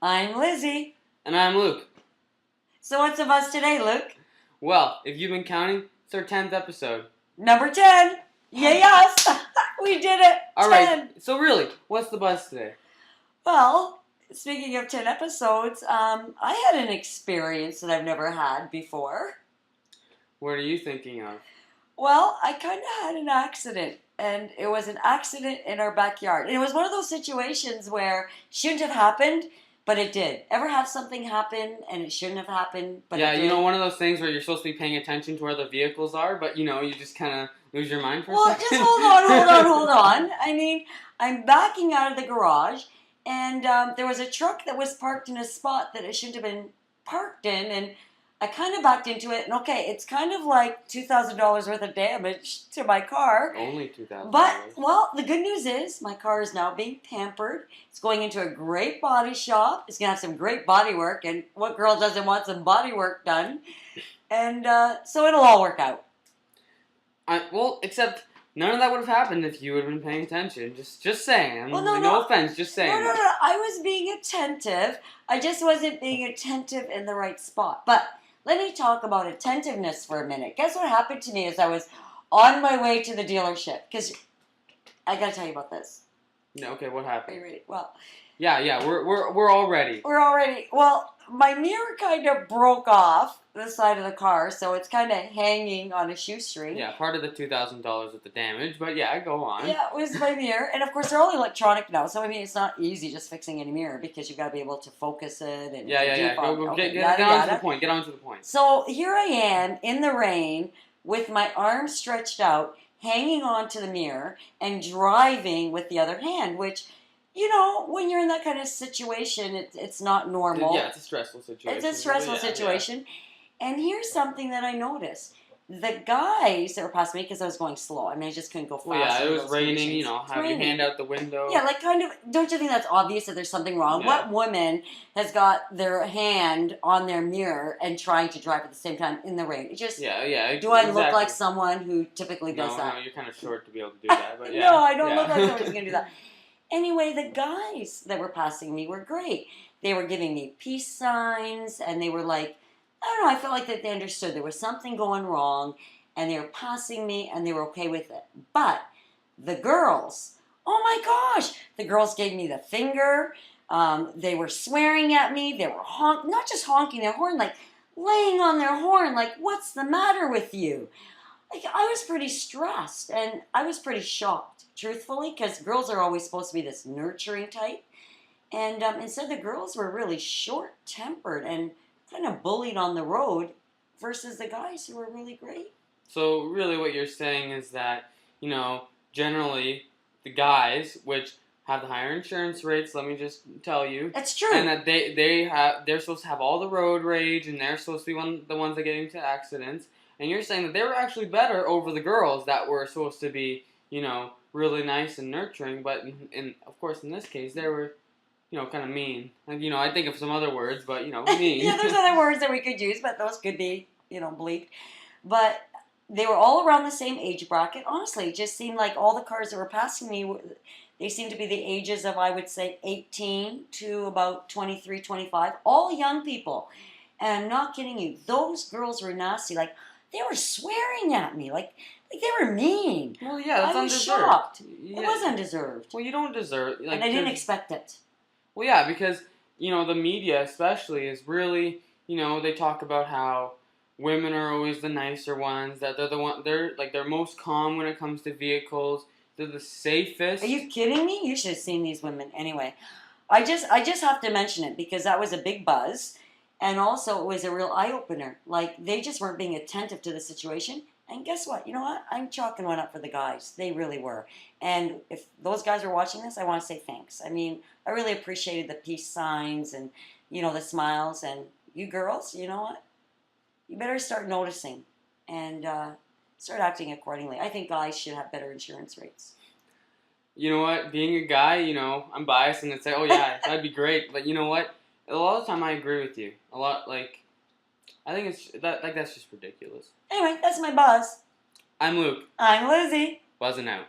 I'm Lizzie. And I'm Luke. So what's the buzz today, Luke? Well, if you've been counting, it's our 10th episode. Number 10. Yay us! We did it. 10. Alright, so really, what's the buzz today? Well, speaking of 10 episodes, I had an experience that I've never had before. What are you thinking of? Well, I kind of had an accident. And it was an accident in our backyard. And it was one of those situations where it shouldn't have happened, but it did. Ever have something happen and it shouldn't have happened, but it did? Yeah, one of those things where you're supposed to be paying attention to where the vehicles are, but you just kind of lose your mind for a second. Well, just hold on. I mean, I'm backing out of the garage, and there was a truck that was parked in a spot that it shouldn't have been parked in, and I kind of backed into it, and okay, it's kind of like $2,000 worth of damage to my car. Only $2,000. But, well, the good news is my car is now being pampered. It's going into a great body shop. It's going to have some great body work, and what girl doesn't want some body work done? And so it'll all work out. Except none of that would have happened if you would have been paying attention. Just saying. Well, no offense, just saying. No. I was being attentive. I just wasn't being attentive in the right spot. But let me talk about attentiveness for a minute. Guess what happened to me as I was on my way to the dealership? Because I got to tell you about this. No, okay, what happened? Are you ready? Well, yeah, we're all ready. We're all ready. Well, my mirror kind of broke off the side of the car, so it's kind of hanging on a shoestring. Yeah, part of the $2,000 of the damage, but yeah, go on. Yeah, it was my mirror, and of course they're all electronic now, so I mean it's not easy just fixing any mirror because you've got to be able to focus it and yeah. Go, get on to the point. Get on to the point. So here I am in the rain with my arms stretched out, hanging onto the mirror, and driving with the other hand, which, when you're in that kind of situation, it's not normal. Yeah, it's a stressful situation. It's a stressful situation. Yeah. And here's something that I noticed. The guys that were passing me, because I was going slow. I mean, I just couldn't go fast. Well, yeah, it was raining, have your hand out the window. Yeah, don't you think that's obvious that there's something wrong? Yeah. What woman has got their hand on their mirror and trying to drive at the same time in the rain? It just, yeah. Do I look like someone who typically does that? No, you're kind of short to be able to do that. But yeah. No, I don't look like someone who's going to do that. Anyway, the guys that were passing me were great. They were giving me peace signs, and they were like, I don't know, I felt like that they understood there was something going wrong, and they were passing me, and they were okay with it. But the girls, oh my gosh, the girls gave me the finger. They were swearing at me. They were not just honking their horn, like laying on their horn, like, what's the matter with you? Like, I was pretty stressed, and I was pretty shocked, truthfully, because girls are always supposed to be this nurturing type. And instead, the girls were really short-tempered and kind of bullied on the road versus the guys who were really great. So really what you're saying is that, generally the guys, which have the higher insurance rates, let me just tell you. That's true. And that they're supposed to have all the road rage, and they're supposed to be the ones that get into accidents. And you're saying that they were actually better over the girls that were supposed to be, really nice and nurturing, but of course in this case they were kind of mean. And, I think of some other words, but, mean. Yeah, there's other words that we could use, but those could be, bleeped. But they were all around the same age bracket. Honestly, it just seemed like all the cars that were passing me, they seemed to be the ages of, I would say, 18 to about 23, 25. All young people. And I'm not kidding you. Those girls were nasty. Like, they were swearing at me. Like they were mean. Well, yeah, that's undeserved. I was shocked. Yeah. It was undeserved. Well, you don't deserve... and I didn't expect it. Well, yeah, because, the media especially is really, they talk about how women are always the nicer ones, that they're most calm when it comes to vehicles, they're the safest. Are you kidding me? You should have seen these women. Anyway, I just have to mention it because that was a big buzz, and also it was a real eye-opener. Like, they just weren't being attentive to the situation. And guess what? You know what? I'm chalking one up for the guys. They really were. And if those guys are watching this, I want to say thanks. I mean, I really appreciated the peace signs and, the smiles. And you girls, you know what? You better start noticing and start acting accordingly. I think guys should have better insurance rates. You know what? Being a guy, I'm biased and I'd say, oh yeah, that'd be great. But you know what? A lot of the time I agree with you. A lot, I think that's just ridiculous. Anyway, that's my buzz. I'm Luke. I'm Lizzie. Buzzing out.